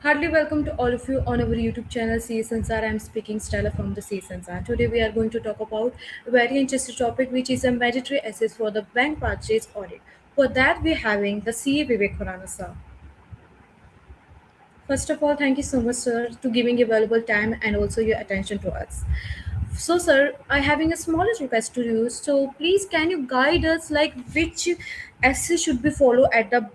Hardly welcome to all of you on our YouTube channel CA Sansar. I'm speaking Stella from the CA Sansar. Today we are going to talk about a very interesting topic which is a mandatory assess for the bank purchase audit. For that we're having the CA Vivek Khurana sir. First of all, thank you so much sir to giving your valuable time and also your attention to us. So sir, I having a smallest request to you. So please can you guide us like which essay should be followed at the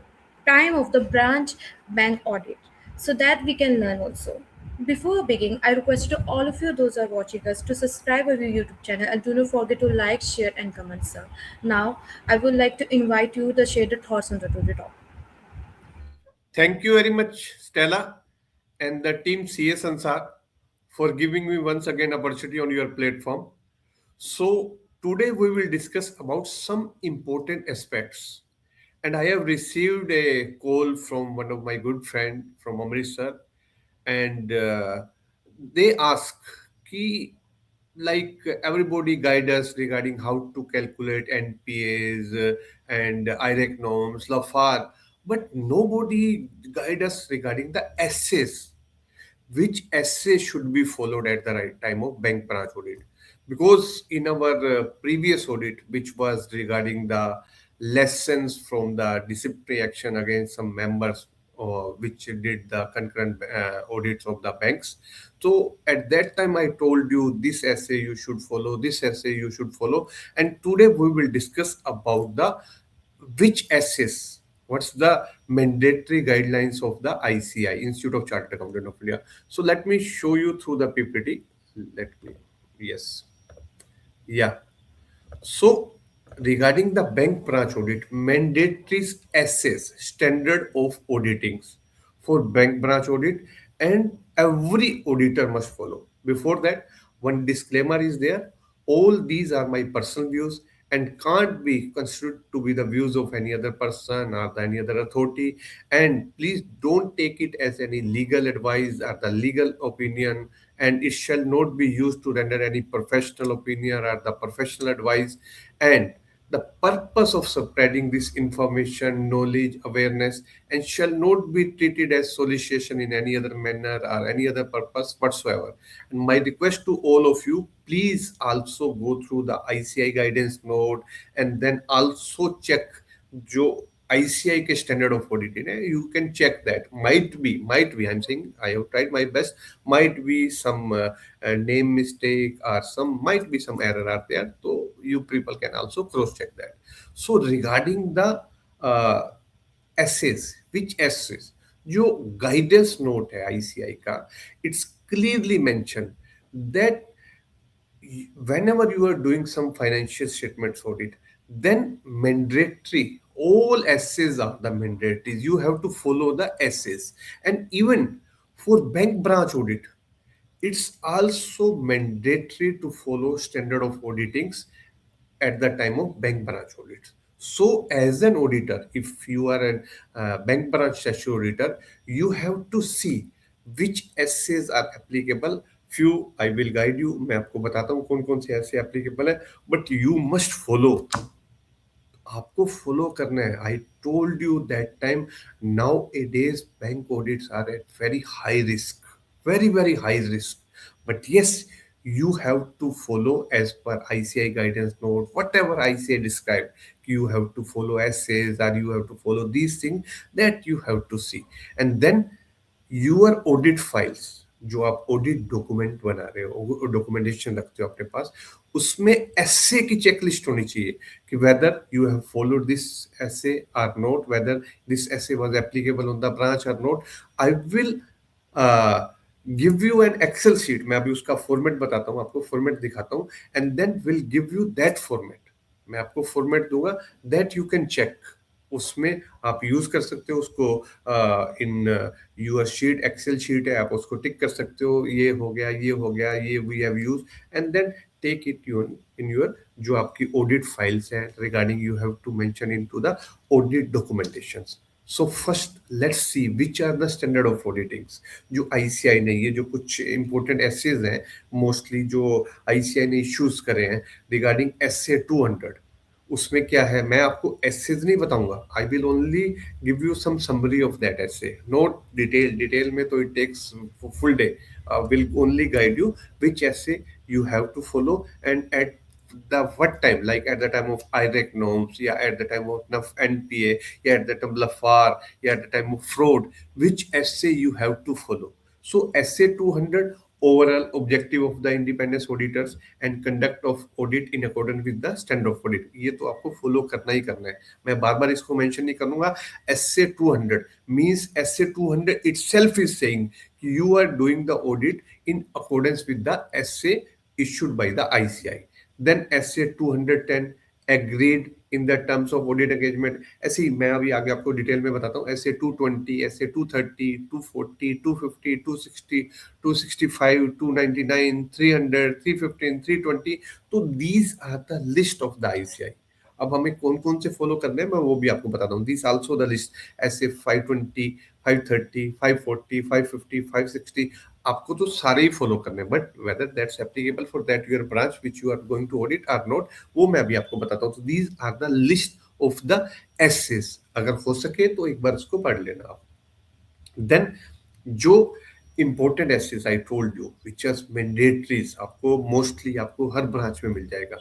time of the branch bank audit so that we can learn also. Before beginning, I request to all of you those who are watching us to subscribe our YouTube channel and do not forget to like, share and comment sir. Now I would like to invite you to share the thoughts on the topic. Thank you very much, Stella and the team CS Ansar for giving me once again opportunity on your platform. So today we will discuss about some important aspects. And I have received a call from one of my good friend from Amritsar, and they ask, "Ki like everybody guide us regarding how to calculate NPAs and IREC norms, LAFAR, but nobody guide us regarding the essays. Which essay should be followed at the right time of bank branch audit? Because in our previous audit, which was regarding the lessons from the disciplinary action against some members which did the concurrent audits of the banks. So at that time, I told you this essay you should follow, this essay you should follow. And today we will discuss about the which essays, what's the mandatory guidelines of the ICI, Institute of Chartered Accountant of India. So let me show you through the PPT. Let me, yes, yeah. So regarding the bank branch audit, mandatory essays, standard of auditings for bank branch audit, and every auditor must follow. Before that, one disclaimer is there. All these are my personal views and can't be considered to be the views of any other person or any other authority. And please don't take it as any legal advice or the legal opinion, and it shall not be used to render any professional opinion or the professional advice. And the purpose of spreading this information, knowledge, awareness, and shall not be treated as solicitation in any other manner or any other purpose whatsoever. And my request to all of you, please also go through the ICI guidance note and then also check जो ICI के standard of auditing है, you can check that. Might be, I'm saying I have tried my best. Might be some name mistake or some might be some error are there. So you people can also cross check that. So regarding the uh, essays, which essays? जो guidance note है ICI का, it's clearly mention that whenever you are doing some financial statements audit, then mandatory, all essays are the mandatories. You have to follow the essays. And even for bank branch audit, it's also mandatory to follow standard of auditings at the time of bank branch audits. So, as an auditor, if you are a bank branch statutory auditor, you have to see which essays are applicable. Few I will guide you. मैं आपको बताता हूँ कौन कौन से ऐसे applicable है. But you must follow. आपको follow करना है. I told you that time. Nowadays, bank audits are at very high risk, very high risk. But yes, you have to follow as per ICI guidance note, whatever ICI described. You have to follow essays or you have to follow these things that you have to see. And then your audit files, जो आप audit document बना रहे हो, documentation रखते हो अपने पास, उसमें ऐसे की चेकलिस्ट होनी चाहिए कि whether you have followed this AS or not, whether this AS was applicable on the branch or not. I will give you an Excel sheet. मैं अभी उसका फॉर्मेट बताता हूँ, आपको फॉर्मेट दिखाता हूँ, and then will give you that format. मैं आपको फॉर्मेट दूंगा दैट यू कैन चेक. उसमें आप यूज कर सकते हो उसको. In your sheet, Excel sheet है, आप उसको टिक कर सकते हो, ये हो गया, ये हो गया, ये we have use. And then take it in your जो आपकी ऑडिट फाइल्स हैं regarding, you have to mention into the audit documentations. So first let's see which are the standard of auditings जो आईसीआई ने, ये जो कुछ important SAs हैं mostly जो आईसीआई ने इश्यूज करे हैं रिगार्डिंग एसए 200. उसमें क्या है, मैं आपको एसेज नहीं बताऊंगा, I will only give you some summary of that AS, not detail में तो it takes full day, will only guide you which essay you have to follow and at the what time, like at the time of IREC norms, yeah, at the time of NUF NPA, yeah, at the time of LAFAR, yeah, at the time of fraud, which essay you have to follow. So essay 200, overall objective of the independence auditors and conduct of audit in accordance with the standard of audit, ये तो आपको follow करना ही करना है, मैं बार बार इसको mention नहीं करूंगा. essay 200 means essay 200 itself is saying you are doing the audit in accordance with the essay issued by the ICI. Then essay 210 agreed in the terms of audit engagement. ऐसे ही मैं अभी आगे आपको डिटेल में बताता हूँ. essay 220, essay 230, 240, 250, 260, 265, 299, 300, 315, 320. तो these are the list of the ICI. अब हमें कौन कौन से फॉलो करने हैं मैं वो भी आपको बताता हूँ. दिस आल्सो द लिस्ट, ऐसे 520, 530, 540, 550, 560, आपको तो सारे ही फॉलो करने हैं, but whether that's applicable for that your branch which you are going to audit or not, वो मैं अभी आपको बताता हूँ. तो these are the list of the ASes, अगर हो सके तो एक बार इसको पढ़ लेना आप. देन जो important SAs I told you which are mandatories, आपको मोस्टली आपको हर ब्रांच में मिल जाएगा.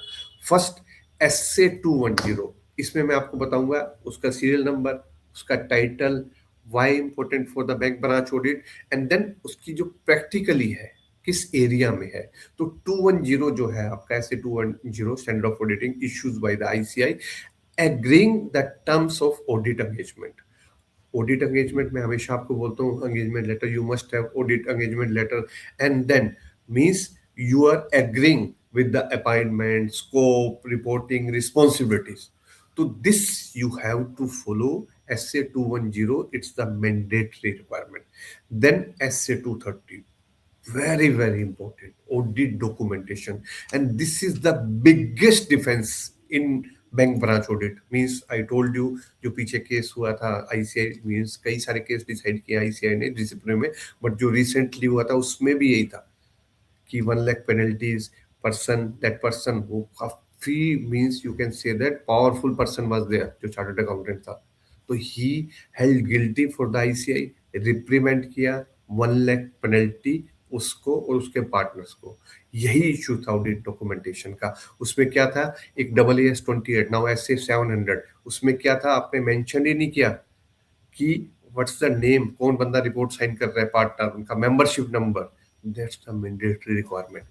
फर्स्ट एसए 210, इसमें मैं आपको बताऊंगा उसका सीरियल नंबर, उसका title, why important for the bank branch audit, and then उसकी जो प्रैक्टिकली है किस एरिया में है. तो 210 जो है आपका ऐसे 210 standard of auditing issues by the ICI agreeing the terms of audit engagement. Audit engagement में हमेशा आपको बोलता हूँ engagement letter, you must have audit engagement letter, and then means you are agreeing with the appointment, scope, reporting, responsibilities. So this you have to follow SA 210, it's the mandatory requirement. Then SA 230, very very important, audit documentation, and this is the biggest defense in bank branch audit. Means I told you जो पीछे case हुआ था ICAI, means कई सारे case decide किया ICAI ने discipline में, but जो रिसेंटली हुआ था उसमें भी यही था कि 1 lakh penalties, person that person वो काफी means you can say that powerful person was there जो चार्टर्ड अकाउंटेंट था. तो he held guilty for the ICAI, reprimand किया, 1 लाख पेनल्टी उसको और उसके पार्टनर्स को. यही इशू था ऑडिट डॉक्यूमेंटेशन का. उसमें क्या था, एक AAS 28 नाउ ऐसे 700, उसमें क्या था आपने मेंशन ही नहीं किया कि व्हाट्स द नेम, कौन बंदा रिपोर्ट साइन कर रहा है, पार्टनर, उनका membership number. That's the mandatory requirement.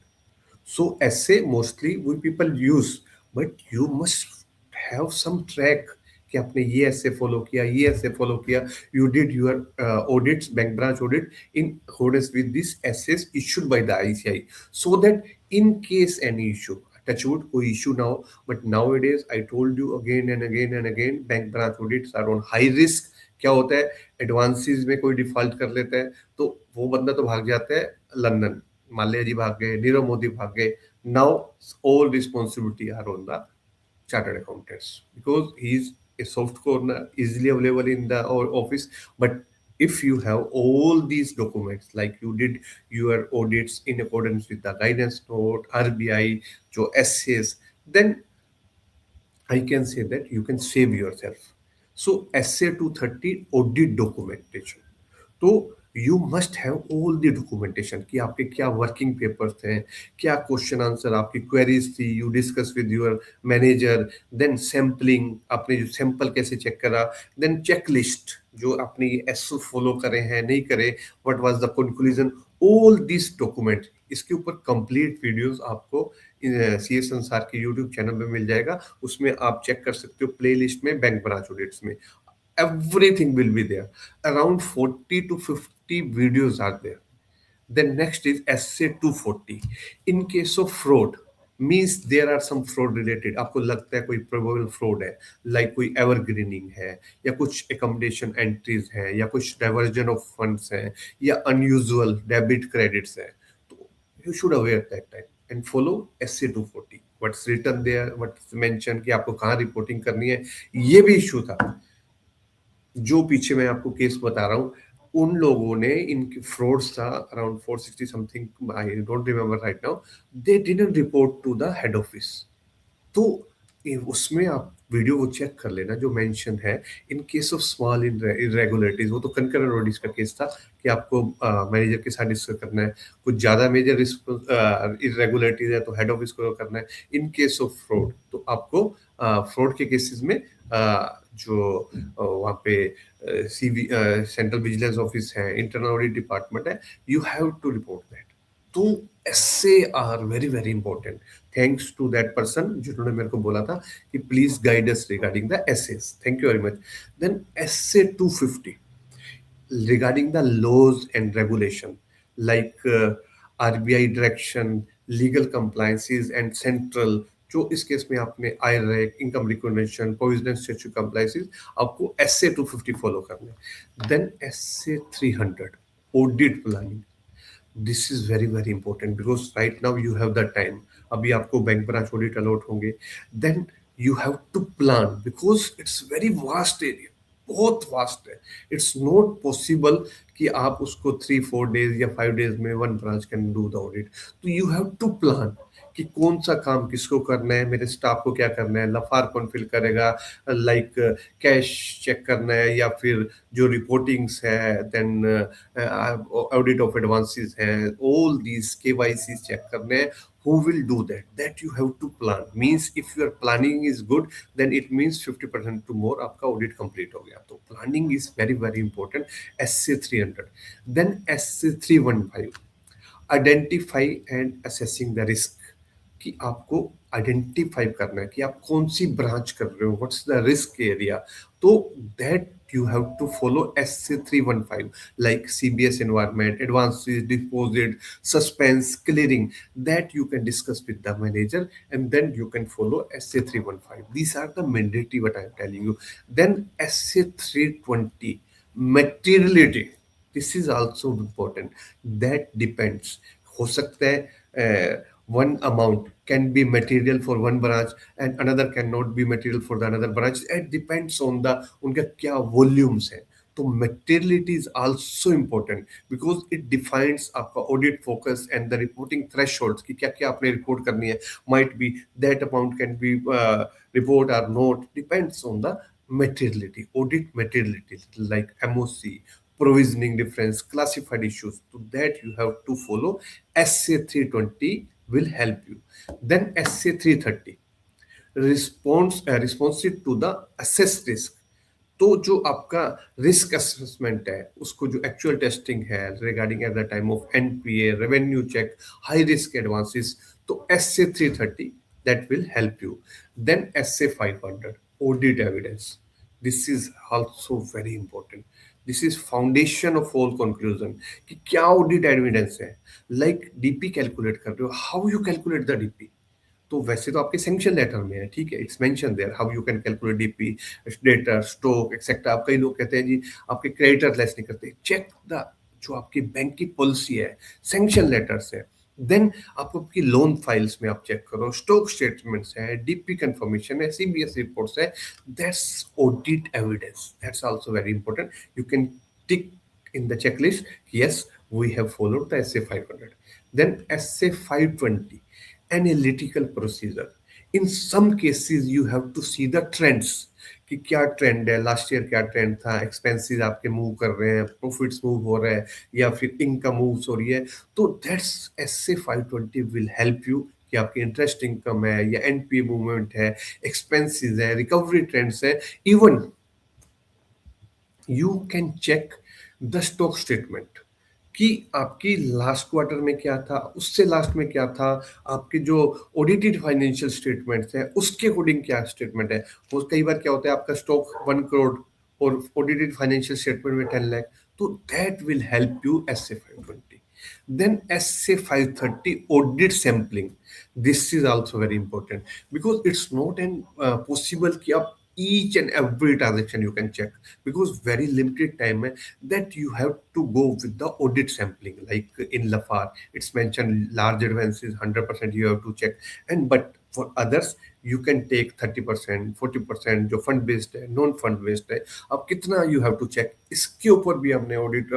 So essay mostly we people use, but you must have some track कि आपने ये ऐसे फॉलो किया, ये ऐसे फॉलो किया. You did your audits, bank branch audit in accordance with this essays issued by the ICI, so that in case any issue, touch wood कोई issue ना हो. But nowadays I told you again and again and again, bank branch audits are on high risk. क्या होता है, advances में कोई default कर लेता है तो वो बंदा तो भाग जाता है लंदन, माल्या जी भाग गए, नीरव मोदी भाग गए. Now all responsibility are on the chartered accountants because he is a soft corner easily available in the our office. But if you have all these documents, like you did your audits in accordance with the guidance note, RBI, जो essays, then I can say that you can save yourself. So SA 230 audit documentation. तो you must have all the documentation कि आपके क्या working papers थे, क्या question answer, आपकी queries थी, you discuss with your manager. Then sampling, आपने जो सैंपल कैसे चेक करा. देन चेकलिस्ट, जो आपने एसओ फॉलो करे हैं नहीं करे, what was the conclusion, all this document. इसके ऊपर कंप्लीट वीडियोस आपको सीए संसार के यूट्यूब चैनल पे मिल जाएगा. उसमें आप चेक कर सकते हो प्ले लिस्ट में बैंक ब्रांच ऑडिट्स में. Everything will be there. Around 40 to 50 videos are there. Then next is essay 240. In case of fraud, means there are some fraud related, आपको लगता है कोई probable fraud है, like कोई evergreening है, या कुछ accommodation entries है, या कुछ diversion of funds है, या unusual debit credits है, तो you should aware that time and follow essay 240. What's written there, what's mentioned कि आपको कहाँ रिपोर्टिंग करनी है. ये भी इशू था. जो पीछे मैं आपको केस बता रहा हूँ, उन लोगों ने इनकी फ्रॉड्स था around 460 something, I don't remember right now, they didn't report to the head office. तो उसमें आप वीडियो वो चेक कर लेना जो मेंशन है। In case of small irregularities, वो तो कंकरेंट ऑडिट्स का केस था कि आपको मैनेजर के साथ डिस्कस करना है। कुछ ज़्यादा मेजर इरेगुलरिटीज है तो हेड ऑफिस को करना है। इन केस ऑफ फ्रॉड तो आपको फ्रॉड के केसेस में जो वहाँ पे सीवी सेंट्रल विजिलेंस ऑफिस है, इंटरनल ऑडिट डिपार्टमेंट है, you have to report that. तो ऐसे are very very important. Thanks to that person जिन्होंने मेरे को बोला था कि please guide us regarding the SAs. Thank you very much. Then essay 250 regarding the laws and regulation like RBI direction, legal compliances and central, जो इस case में आपने IRAC, income recognition, provisional statute compliances, आपको essay 250 follow करना है। Then essay 300 audit planning. This is very very important because right now you have the time. अभी आपको bank branch audit allot होंगे। Then you have to plan because it's very vast area, बहुत vast है। It's not possible कि आप उसको 3-4 days या 5 days में one branch can do the audit. तो यू हैव टू प्लान कि कौन सा काम किसको करना है, मेरे स्टाफ को क्या करना है, लफार कौन फिल करेगा, लाइक कैश चेक करना है या फिर जो रिपोर्टिंग्स है, देन ऑडिट ऑफ एडवांसेस है, ऑल दीज केवाईसी चेक करने हैं। who will do that? That you have to plan. Means if your planning is good, then it means 50% to more आपका audit complete हो गया। तो planning is very very important। SC 300, then SC 315 identify and assessing the risk, कि आपको identify करना है कि आप कौन सी ब्रांच कर रहे हो, व्हाट्स द रिस्क एरिया। तो that you have to follow SC 315 like CBS environment, advances, deposit, suspense, clearing, that you can discuss with the manager and then you can follow SC 315. These are the mandatory what I am telling you. Then SC 320 materiality, this is also important. That depends, हो सकता है one amount can be material for one branch and another can not be material for the another branch. It depends on the उनका क्या volumes है। तो materiality is also important because it defines आपका audit focus and the reporting thresholds कि क्या क्या आपने report करनी है। Might be that amount can be report or not, depends on the materiality, audit materiality like MOC, provisioning difference, classified issues. To that you have to follow SA 320 will help you. Then SA 330 responsive to the assessed risk। तो जो आपका risk assessment है उसको जो actual testing है regarding at the time of NPA, revenue check, high risk advances, तो SA 330 that will help you। Then SA 500 audit evidence, this is also very important। This is foundation of all conclusion कि क्या audit evidence है। Like DP calculate कर रहे हो, how you calculate the DP. तो वैसे तो आपके सैंक्शन लेटर में है, ठीक है, it's mention there how you can calculate DP, debtor, stock etcetera. आप कई लोग कहते हैं जी आपके क्रेडिटर लेस नहीं करते। चेक द जो आपकी बैंक की पॉलिसी है, सैंक्शन लेटर्स है। देन आप आपकी लोन फाइल्स में आप चेक करो, स्टॉक स्टेटमेंट्स है, डीपी कंफर्मेशन है, CBS रिपोर्ट्स है। That's audit evidence, that's also very important. You can tick in the checklist, yes, we have followed the SA 500। Then SA 520 analytical procedure। in some cases you have to see the trends कि क्या trend है, last year क्या trend था, expenses आपके move कर रहे हैं, profits move हो रहे हैं या फिर इनकम मूव्स हो रही है। तो that's SA 520 will help you कि आपकी इंटरेस्ट इनकम है या NPA मूवमेंट है, एक्सपेंसेस है, रिकवरी ट्रेंड्स है। Even you can check the stock statement कि आपकी लास्ट क्वार्टर में क्या था, उससे लास्ट में क्या था, आपके जो ऑडिटेड फाइनेंशियल स्टेटमेंट्स हैं उसके अकॉर्डिंग क्या स्टेटमेंट है। वो कई बार क्या होता है आपका स्टॉक 1 करोड़ और ऑडिटेड फाइनेंशियल स्टेटमेंट में 10 लाख। तो that will help you SA 520। Then SA 530 audit sampling, this is also very important because it's not an possible कि आप each and every transaction you can check because very limited time hai, that you have to go with the audit sampling like in LAFAR it's mentioned large advances 100% you have to check। and but for others you can take 30%, 40%, जो fund based है, non fund based है, अब कितना you have to check, इसके ऊपर भी हमने audit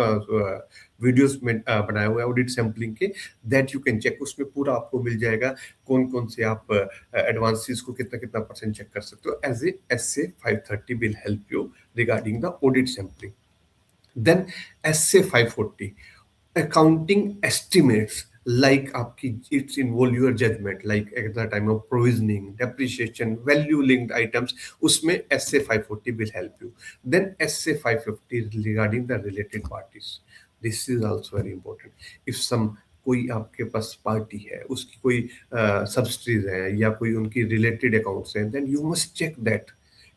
videos में बनाए हुए ऑडिट सैम्पलिंग के, दैट यू कैन चेक, उसमें पूरा आपको मिल जाएगा कौन कौन से आप एडवांसेस को कितना कितना परसेंट चेक कर सकते हो। As a SA 530 will help you regarding the audit sampling. Then SA 540, accounting estimates, like आपकी it's involve your judgment, like at the time of provisioning, depreciation, value linked items, उसमें SA 540 will help you. Then SA 550 regarding the related parties, this is also very important. If some कोई आपके पास party है, उसकी कोई subsidies है या कोई उनकी रिलेटेड अकाउंट्स हैं, then you must check that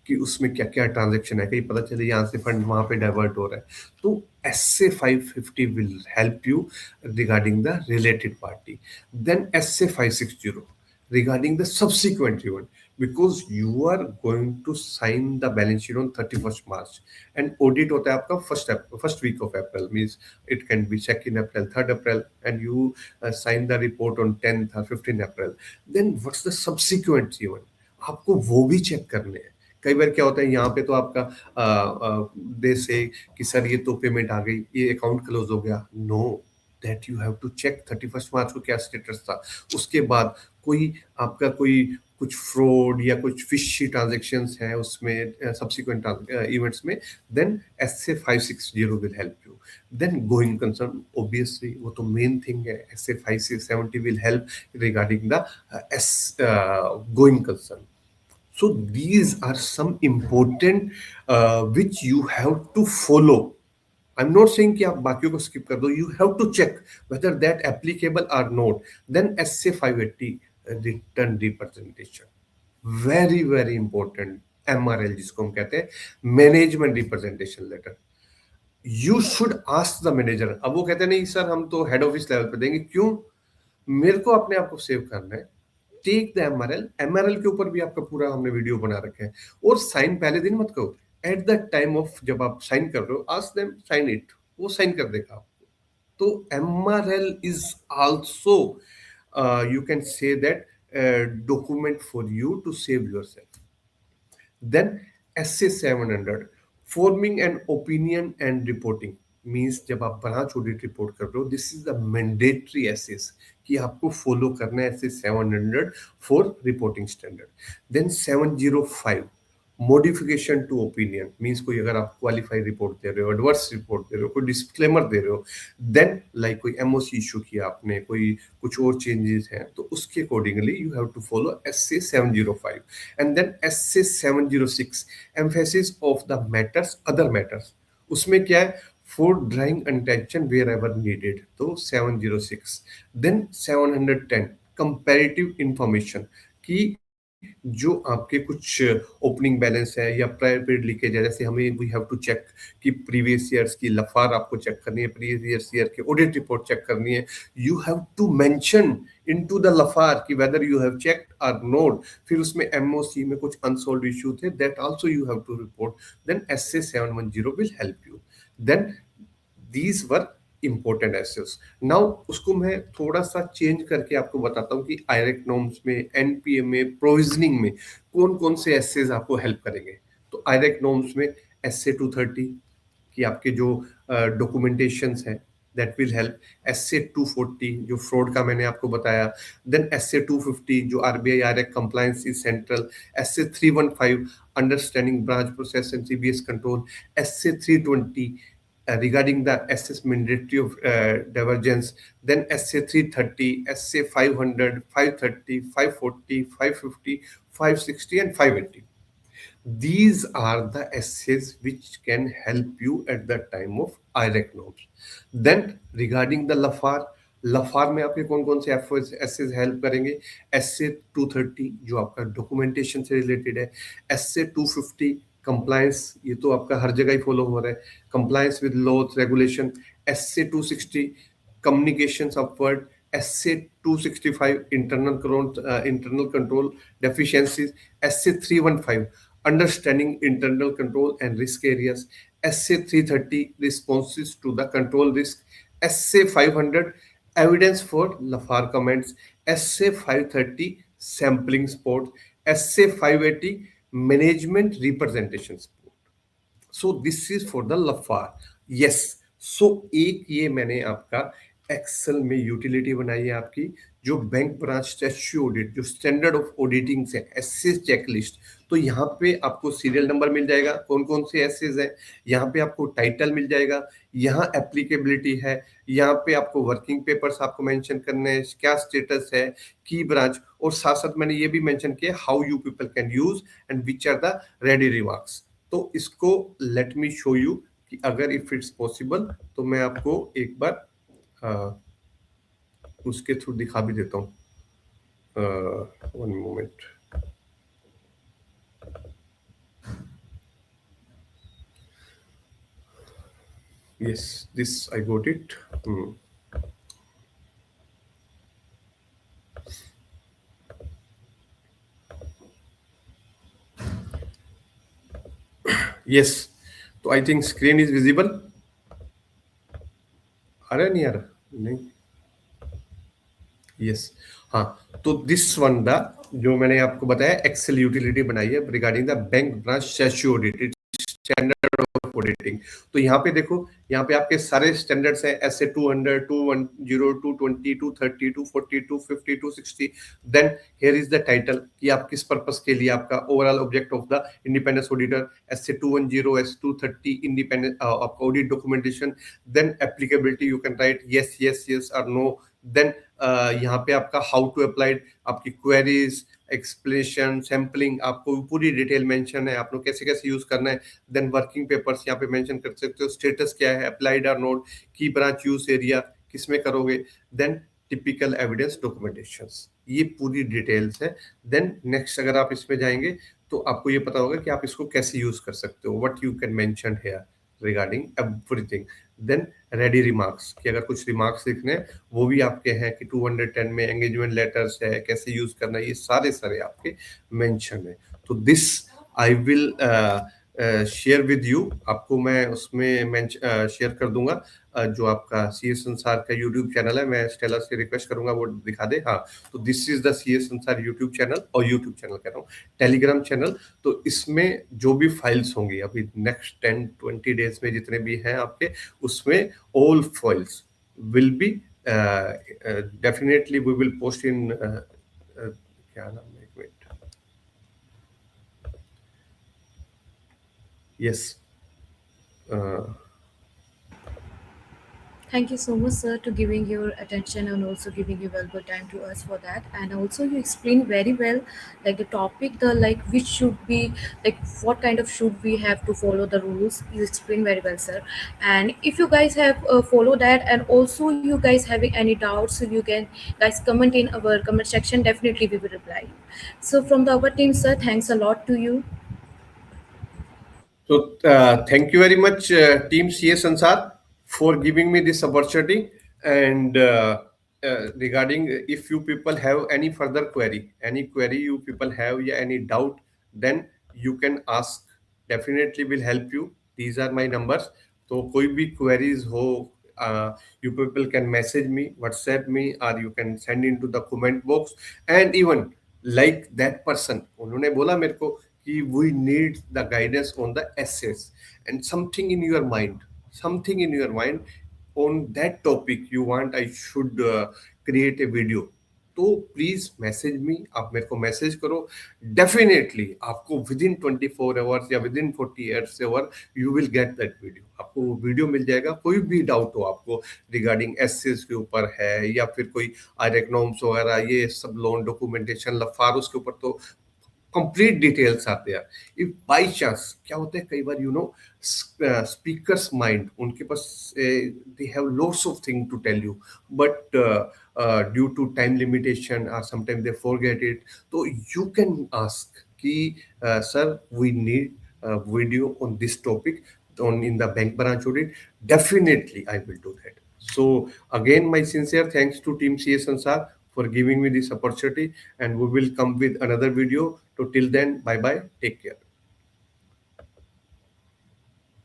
कि उसमें क्या क्या ट्रांजेक्शन है, कहीं पता चले यहाँ से फंड वहां पे डाइवर्ट हो रहा है। तो SA 550 will help you regarding the related party. Then SA 560 regarding the subsequent event, because you are going to sign the balance sheet on 31st March and audit होता है आपका first week of April, means it can be 2nd April, 3rd April, and you sign the report on 10th or 15th April. Then what's the subsequent event, आपको वो भी check करने हैं। कई बार क्या होता है, यहाँ पे तो आपका दे से कि सर ये तो पेमेंट आ गई, ये अकाउंट क्लोज हो गया, no, that you have to check 31st March को क्या स्टेटस था। उसके बाद कोई आपका कोई कुछ फ्रॉड या कुछ फिशी ट्रांजेक्शन्स हैं उसमें सब्सिक्वेंट इवेंट्स में, then SA 560 will help you. Then going concern, obviously वो तो मेन थिंग है, SA 570 will help regarding the going concern. So these are some important which you have to follow. I'm not saying कि आप बाकियों को skip कर दो, you have to check whether that applicable or not. Then SA 580 return representation, very very important, MRL जिसको हम कहते हैं, management representation letter. You should ask the manager. अब वो कहते हैं नहीं सर हम तो हेड ऑफिस लेवल पे देंगे, क्यों, मेरे को अपने आप को सेव करना है। टेक द MRL के ऊपर भी आपका पूरा हमने वीडियो बना रखा है। और साइन पहले दिन मत करो, एट द टाइम ऑफ जब आप साइन कर रहे हो, आस्क देम साइन इट, वो साइन कर देगा आपको। तो MRL is also you can say that document for you to save yourself. Then SA 700, forming an opinion and reporting, means जब आप ब्रांच ऑडिट रिपोर्ट कर रहे हो, this is the mandatory SAs कि आपको फॉलो करना है SA 700 for reporting standard. Then 705, modification to opinion, means कोई अगर आप क्वालिफाइड रिपोर्ट दे रहे हो, एडवर्स रिपोर्ट दे रहे हो, कोई डिस्क्लेमर दे रहे हो, देन लाइक कोई MOC इशू किया आपने, कोई कुछ और चेंजेस हैं, तो उसके accordingly you have to follow SA 705। And then SA 706, emphasis of the matters, other matters, उसमें क्या है, for drawing attention wherever needed, तो 706। देन 710, कंपैरेटिव इंफॉर्मेशन, कि जो आपके कुछ ओपनिंग बैलेंस है या प्रायर पीरियड लीकेज है, जैसे हमें वी हैव टू चेक कि प्रीवियस ईयर्स की लफार आपको चेक करनी है, प्रीवियस ईयर की ऑडिट रिपोर्ट चेक करनी है, you have to mention into the LFAR कि whether you have checked or not. फिर उसमें MOC में कुछ अनसॉल्व्ड इशू थे, that also you have to report. Then SA 710 will help you. Then these were important SAs. Now उसको मैं थोड़ा सा चेंज करके आपको बताता हूँ कि आयरेक नॉर्म्स में, NPA में, प्रोविजनिंग में कौन कौन से एसेस आपको हेल्प करेंगे। तो आयरेक नॉर्म्स में SA 230 कि आपके जो डॉक्यूमेंटेशंस हैं, दैट विल हेल्प। SA 240 जो फ्रॉड का मैंने आपको बताया। देन SA 250 जो RBI आयरेक compliance is central. SA 315 understanding branch process and CBS control. SA 320 regarding the SS mandatory of divergence. Then SA 330, SA 500, 530, 540, 550, 560, and 580. These are the essays which can help you at the time of IREC norms. Then regarding the LAFAR, Lafarge में आपके कौन कौन से assess help करेंगे। SA 230 जो आपका documentation से related है। SA 250 कंप्लायंस, ये तो आपका हर जगह ही फॉलो हो रहा है, compliance with laws regulation. SA 260 communications upward. SA 265 internal control deficiencies. SA 315 understanding internal control and risk areas. SA 330 responses to the control risk. SA 500 evidence for LAFAR comments. SA 530 sampling support, SA 580 management representation support. So this is for the LFAR. Yes. So एक ये मैंने आपका Excel में utility बनाई है आपकी, जो bank branch statutory audit, जो स्टैंडर्ड ऑफ ऑडिटिंग है, एसएस चेकलिस्ट. तो यहाँ पे आपको सीरियल नंबर मिल जाएगा, कौन कौन से एसएस है. यहाँ पे आपको टाइटल मिल जाएगा, यहाँ एप्लीकेबिलिटी है, यहाँ पे आपको वर्किंग पेपर्स आपको मेंशन करने हैं, क्या स्टेटस है, की ब्रांच, और साथ साथ मैंने ये भी मेंशन किया how you people can use and which are the ready remarks. तो इसको लेट मी शो यू कि अगर इफ इट्स पॉसिबल तो मैं आपको एक बार उसके थ्रू दिखा भी देता हूँ. One moment. Yes, this I got it. Yes. तो I think screen is visible. आ रहा है, नहीं आ रहा? नहीं. यस. हाँ. तो दिस वन द जो मैंने आपको बताया एक्सेल यूटिलिटी बनाई है regarding the bank branch statutory audit standard of auditing. तो यहाँ पे देखो, यहाँ पे आपके सारे स्टैंडर्ड्स हैं, SA 200, 210, 220, 230, 240, 250, 260. Then here is the title कि आप किस पर्पस के लिए, आपका overall object of the independence auditor, SA 210, SA 230 independent आपका audit documentation. Then applicability you can write yes yes yes or no. Then यहाँ पे आपका हाउ टू अप्लाइड, आपकी क्वेरीज, एक्सप्लेनेशन, सैम्पलिंग, आपको पूरी डिटेल मेंशन है, आप लोग कैसे कैसे यूज करना है. देन वर्किंग पेपर्स यहाँ पे मेंशन कर सकते हो, स्टेटस क्या है, अप्लाइड और नोट, की ब्रांच यूज एरिया किसमें करोगे. देन टिपिकल एविडेंस डॉक्यूमेंटेशंस, ये पूरी डिटेल्स है. देन नेक्स्ट अगर आप इसमें जाएंगे तो आपको ये पता होगा कि आप इसको कैसे यूज कर सकते हो, what you can mention here regarding everything. Then ready remarks, कि अगर कुछ रिमार्क्स लिखने हैं वो भी आपके हैं, कि 210 में एंगेजमेंट लेटर्स है, कैसे यूज करना है, ये सारे सारे आपके मेंशन है. तो this I will share with you. आपको मैं उसमें शेयर कर दूंगा. जो आपका सीएस संसार का यूट्यूब चैनल है, मैं स्टेला से रिक्वेस्ट करूंगा वो दिखा दे. हाँ. तो दिस इज द सीएस संसार यूट्यूब चैनल, और यूट्यूब चैनल कह रहा हूँ, टेलीग्राम चैनल. तो इसमें जो भी फाइल्स होंगी अभी नेक्स्ट 10-20 डेज में जितने भी हैं आपके, उसमें all files will be definitely we will post in क्या नाम है, एक मिनट. Yes. Thank you so much, sir, to giving your attention and also giving your valuable time to us for that. And also, you explained very well, like the topic, the like which should be like what kind of should we have to follow the rules. You explained very well, sir. And if you guys have followed that, and also you guys having any doubts, so you can guys comment in our comment section. Definitely, we will reply. So from the our team, sir, thanks a lot to you. So thank you very much, Team CS Ansar, for giving me this opportunity. And regarding if you people have any further query, any query you people have, yeah, any doubt, then you can ask. Definitely will help you. These are my numbers. तो कोई भी queries हो, you people can message me, WhatsApp me, or you can send into the comment box. And even like that person, उन्होंने बोला मेरे को कि we need the guidance on the essays, and something in your mind on that topic you want I should create a video. तो please message me, आप मेरे को message करो. डेफिनेटली आपको विद इन 24 आवर्स या within 48 hour you will get that video. आपको वो video मिल जाएगा. कोई भी डाउट हो आपको रिगार्डिंग एसेस के ऊपर है, या फिर कोई आयरेक्नॉम्स वगैरह, ये सब लोन डॉक्यूमेंटेशन, लफारों के ऊपर, तो कंप्लीट डिटेल्स आते हैं. इफ बाई चांस क्या होता है, कई बार स्पीकर्स माइंड, उनके पास they have lots of thing to tell you, but due to time limitation और समटाइम दे फॉरगेट इट. तो यू कैन आस्क कि sir we need video on this topic on in the bank branch audit. Definitely I will do that. So again, my sincere thanks to Team CS Ansar for giving me this opportunity, and we will come with another video. So till then, bye bye, take care.